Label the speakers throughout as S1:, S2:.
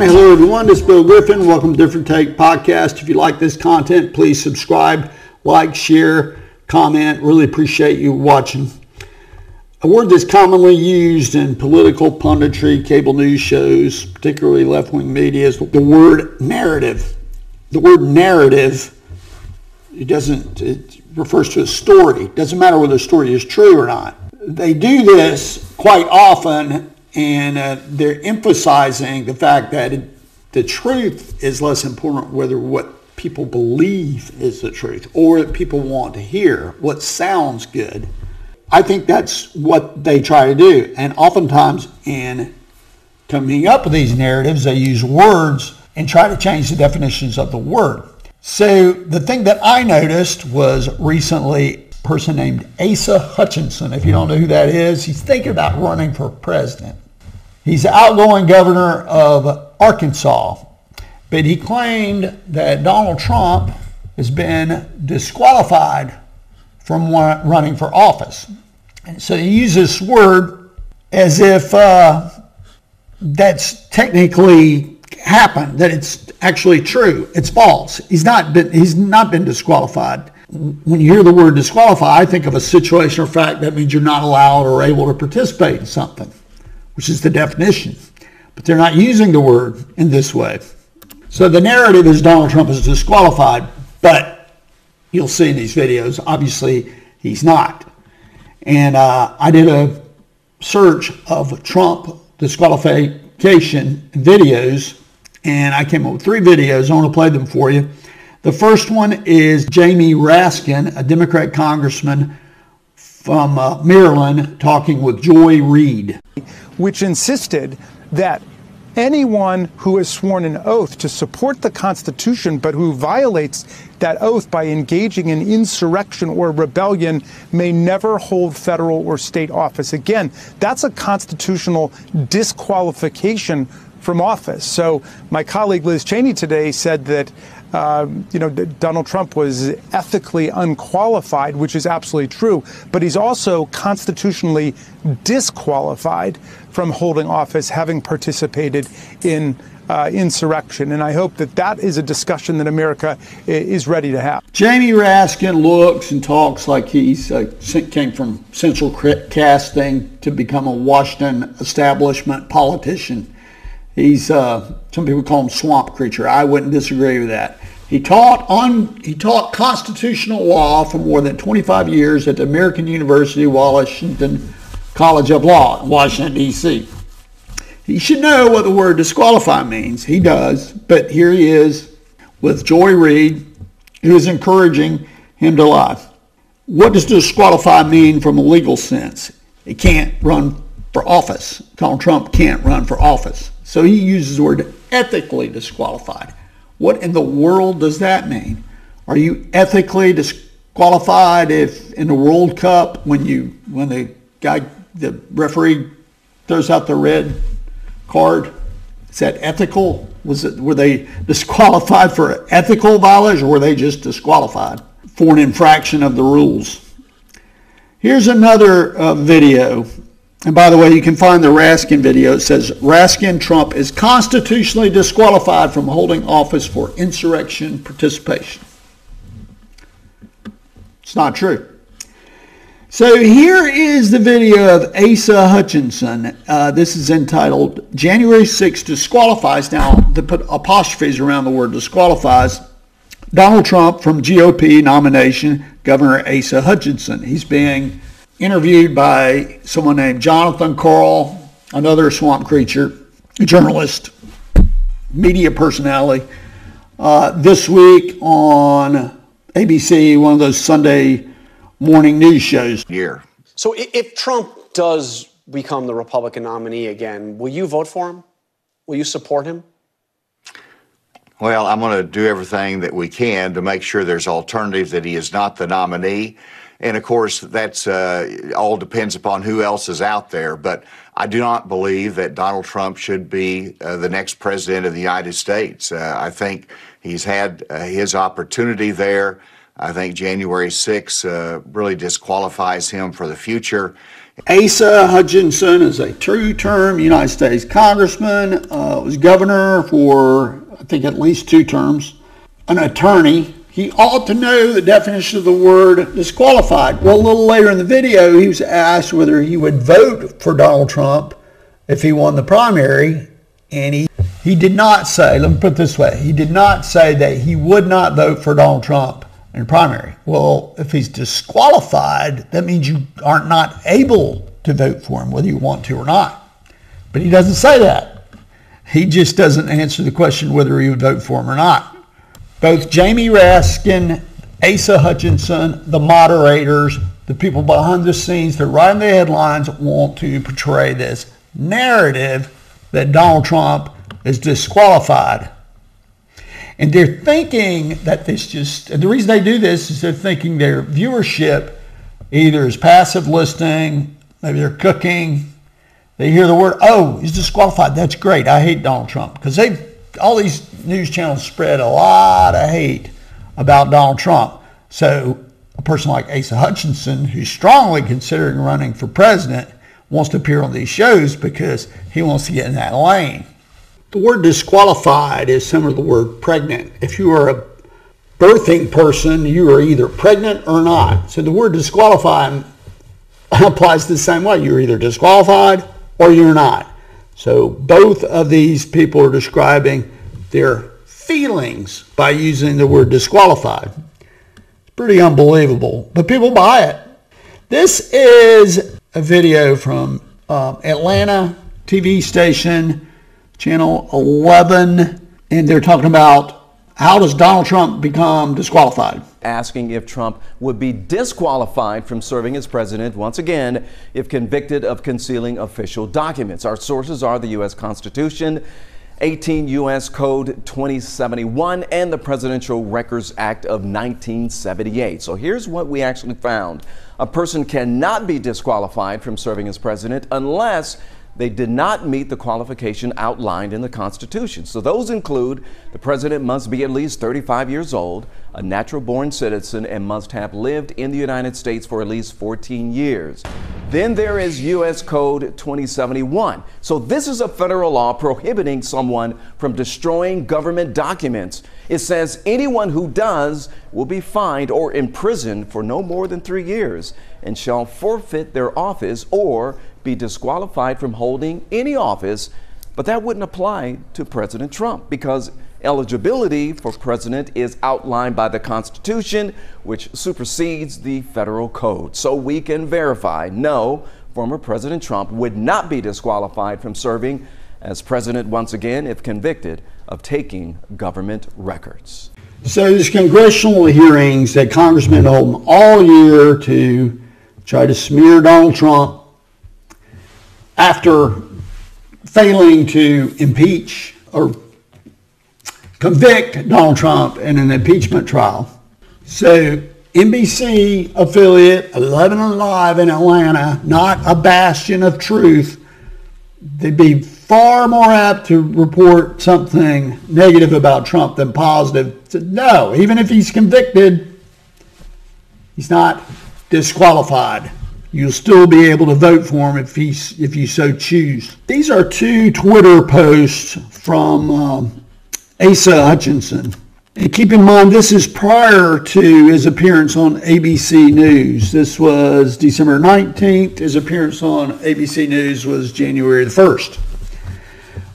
S1: Hello everyone, this is Bill Griffin. Welcome to Different Take Podcast. If you like this content, please subscribe, like, share, comment. Really appreciate you watching. A word that's commonly used in political punditry, cable news shows, particularly left-wing media, is the word narrative. The word narrative, it refers to a story. It doesn't matter whether the story is true or not. They do this quite often, and they're emphasizing the fact that the truth is less important, whether what people believe is the truth or what people want to hear, what sounds good. I think that's what they try to do. And oftentimes in coming up with these narratives, they use words and try to change the definitions of the word. So the thing that I noticed was recently a person named Asa Hutchinson. If you don't know who that is, he's thinking about running for president. He's the outgoing governor of Arkansas, but he claimed that Donald Trump has been disqualified from running for office. And so he uses this word as if that's technically happened, that it's actually true. It's false. He's not been disqualified. When you hear the word disqualified, I think of a situation or fact that means you're not allowed or able to participate in something, which is the definition. But they're not using the word in this way. So the narrative is Donald Trump is disqualified, but you'll see in these videos, obviously he's not. And I did a search of Trump disqualification videos, and I came up with 3 videos. I want to play them for you. The first one is Jamie Raskin, a Democrat congressman from Maryland, talking with Joy Reid,
S2: which insisted that anyone who has sworn an oath to support the Constitution but who violates that oath by engaging in insurrection or rebellion may never hold federal or state office. Again, that's a constitutional disqualification from office. So my colleague Liz Cheney today said that Donald Trump was ethically unqualified, which is absolutely true, but he's also constitutionally disqualified from holding office, having participated in insurrection. And I hope that that is a discussion that America is ready to have.
S1: Jamie Raskin looks and talks like he's came from central casting to become a Washington establishment politician. He's some people call him swamp creature. I wouldn't disagree with that. He taught constitutional law for more than 25 years at the American University Washington College of Law in Washington, D.C. He should know what the word disqualify means. He does, but here he is with Joy Reid, who is encouraging him to lie. What does disqualify mean from a legal sense? He can't run for office. Donald Trump can't run for office. So he uses the word ethically disqualified. What in the world does that mean? Are you ethically disqualified if in the World Cup when the referee throws out the red card? Is that ethical? Were they disqualified for ethical violation, or were they just disqualified for an infraction of the rules? Here's another video. And by the way, you can find the Raskin video. It says, Raskin, Trump is constitutionally disqualified from holding office for insurrection participation. It's not true. So here is the video of Asa Hutchinson. This is entitled, January 6th disqualifies. Now, they put apostrophes around the word disqualifies. Donald Trump from GOP nomination, Governor Asa Hutchinson. He's being interviewed by someone named Jonathan Karl, another swamp creature, a journalist, media personality, this week on ABC, one of those Sunday morning news shows.
S3: So if Trump does become the Republican nominee again, will you vote for him? Will you support him?
S4: Well, I'm going to do everything that we can to make sure there's alternatives, that he is not the nominee. And of course, that's all depends upon who else is out there. But I do not believe that Donald Trump should be the next president of the United States. I think he's had his opportunity there. I think January 6th really disqualifies him for the future.
S1: Asa Hutchinson is a two-term United States congressman, was governor for, I think, at least 2 terms, an attorney. He ought to know the definition of the word disqualified. Well, a little later in the video, he was asked whether he would vote for Donald Trump if he won the primary, and he did not say, let me put it this way, he did not say that he would not vote for Donald Trump in primary. Well, if he's disqualified, that means you are not able to vote for him, whether you want to or not. But he doesn't say that. He just doesn't answer the question whether he would vote for him or not. Both Jamie Raskin, Asa Hutchinson, the moderators, the people behind the scenes that write the headlines want to portray this narrative that Donald Trump is disqualified. And they're thinking that the reason they do this is they're thinking their viewership either is passive listening, maybe they're cooking, they hear the word, oh, he's disqualified, that's great, I hate Donald Trump. Because all these news channels spread a lot of hate about Donald Trump. So a person like Asa Hutchinson, who's strongly considering running for president, wants to appear on these shows because he wants to get in that lane. The word disqualified is similar to the word pregnant. If you are a birthing person, you are either pregnant or not. So the word disqualified applies the same way. You're either disqualified or you're not. So both of these people are describing their feelings by using the word disqualified. It's pretty unbelievable, but people buy it. This is a video from Atlanta TV station, Channel 11, and they're talking about how does Donald Trump become disqualified?
S5: Asking if Trump would be disqualified from serving as president once again if convicted of concealing official documents. Our sources are the U.S. Constitution, 18 U.S. Code 2071, and the Presidential Records Act of 1978. So here's what we actually found. A person cannot be disqualified from serving as president unless they did not meet the qualification outlined in the Constitution. So those include the president must be at least 35 years old, a natural-born citizen, and must have lived in the United States for at least 14 years. Then there is U.S. Code 2071. So this is a federal law prohibiting someone from destroying government documents. It says anyone who does will be fined or imprisoned for no more than 3 years and shall forfeit their office or be disqualified from holding any office. But that wouldn't apply to President Trump because eligibility for president is outlined by the Constitution, which supersedes the federal code. So we can verify, no, former President Trump would not be disqualified from serving as president once again if convicted of taking government records.
S1: So these congressional hearings that congressmen hold all year to try to smear Donald Trump after failing to impeach or convict Donald Trump in an impeachment trial. So NBC affiliate 11 Alive in Atlanta, not a bastion of truth, they'd be far more apt to report something negative about Trump than positive. So no, even if he's convicted, he's not disqualified. You'll still be able to vote for him if you so choose. These are 2 Twitter posts from Asa Hutchinson. And keep in mind, this is prior to his appearance on ABC News. This was December 19th. His appearance on ABC News was January the 1st.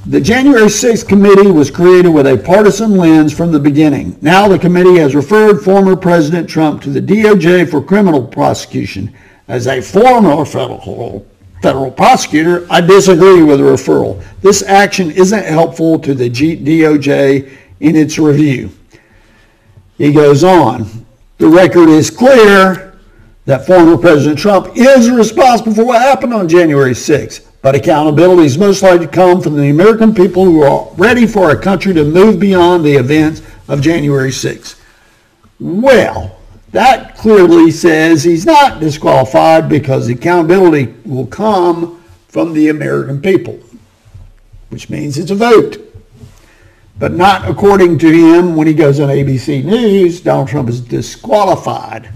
S1: The January 6th committee was created with a partisan lens from the beginning. Now the committee has referred former President Trump to the DOJ for criminal prosecution. As a former federal prosecutor, I disagree with the referral. This action isn't helpful to the DOJ in its review. He goes on, the record is clear that former President Trump is responsible for what happened on January 6th, but accountability is most likely to come from the American people who are ready for a country to move beyond the events of January 6th. Well, that clearly says he's not disqualified because accountability will come from the American people, which means it's a vote. But not according to him. When he goes on ABC News, Donald Trump is disqualified.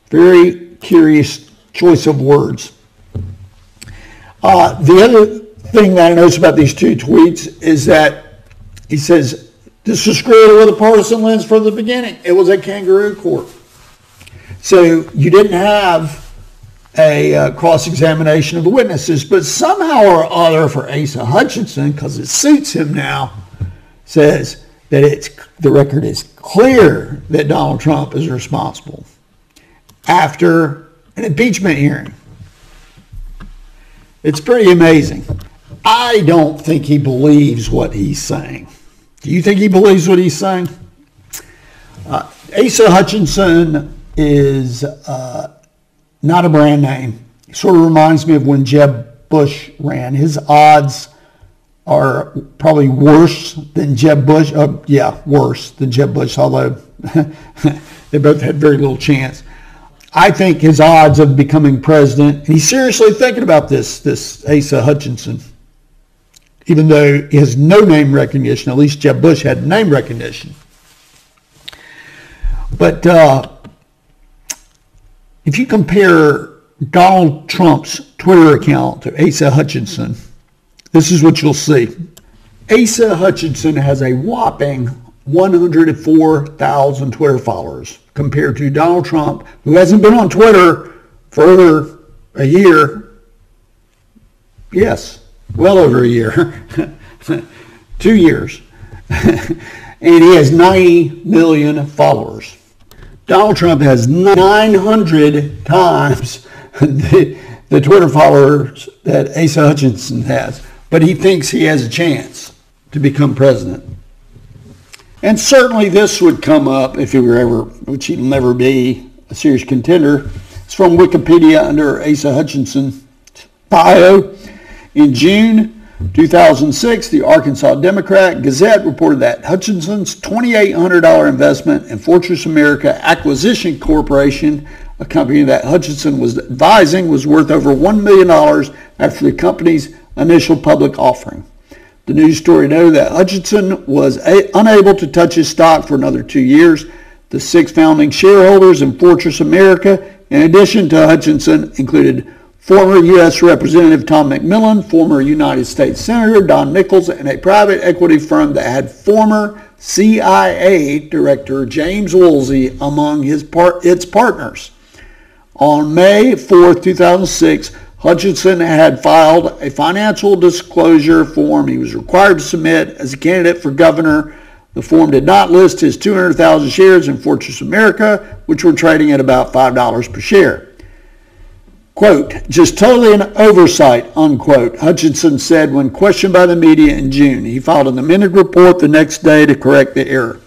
S1: Very curious choice of words. The other thing that I noticed about these two tweets is that he says, this was created with a partisan lens from the beginning. It was a kangaroo court. So you didn't have a cross-examination of the witnesses, but somehow or other for Asa Hutchinson, because it suits him now, says that the record is clear that Donald Trump is responsible after an impeachment hearing. It's pretty amazing. I don't think he believes what he's saying. Do you think he believes what he's saying? Asa Hutchinson is not a brand name. He sort of reminds me of when Jeb Bush ran. His odds are probably worse than Jeb Bush. Worse than Jeb Bush, although they both had very little chance. I think his odds of becoming president, and he's seriously thinking about this Asa Hutchinson, even though he has no name recognition. At least Jeb Bush had name recognition. But if you compare Donald Trump's Twitter account to Asa Hutchinson, this is what you'll see. Asa Hutchinson has a whopping 104,000 Twitter followers compared to Donald Trump, who hasn't been on Twitter for over a year. Yes, well over a year. 2 years. And he has 90 million followers. Donald Trump has 900 times the Twitter followers that Asa Hutchinson has. But he thinks he has a chance to become president. And certainly this would come up if he were ever, which he'll never be, a serious contender. It's from Wikipedia under Asa Hutchinson's bio. In June 2006, the Arkansas Democrat Gazette reported that Hutchinson's $2,800 investment in Fortress America Acquisition Corporation, a company that Hutchinson was advising, was worth over $1 million after the company's initial public offering. The news story noted that Hutchinson was unable to touch his stock for another 2 years. The 6 founding shareholders in Fortress America, in addition to Hutchinson, included former U.S. Representative Tom McMillan, former United States Senator Don Nichols, and a private equity firm that had former CIA Director James Woolsey among its partners. On May 4, 2006, Hutchinson had filed a financial disclosure form he was required to submit as a candidate for governor. The form did not list his 200,000 shares in Fortress America, which were trading at about $5 per share. Quote, just totally an oversight, unquote, Hutchinson said when questioned by the media in June. He filed an amended report the next day to correct the error.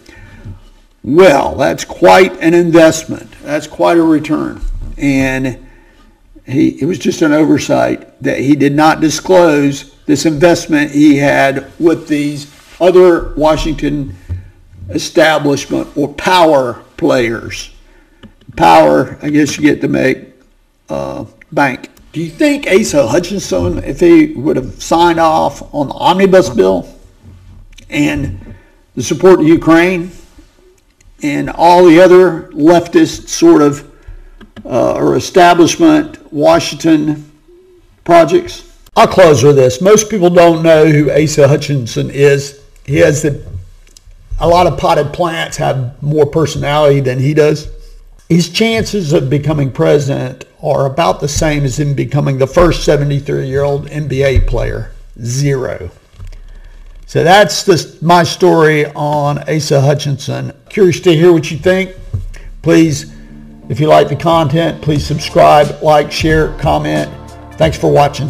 S1: Well, that's quite an investment. That's quite a return. And it was just an oversight that he did not disclose this investment he had with these other Washington establishment or power players. Power, I guess you get to make bank. Do you think Asa Hutchinson, if he would have signed off on the omnibus bill and the support of Ukraine and all the other leftist sort of or establishment Washington projects? I'll close with this. Most people don't know who Asa Hutchinson is. He has a lot of potted plants have more personality than he does. His chances of becoming president are about the same as him becoming the first 73-year-old NBA player. 0. So that's my story on Asa Hutchinson. Curious to hear what you think. Please, if you like the content, please subscribe, like, share, comment. Thanks for watching.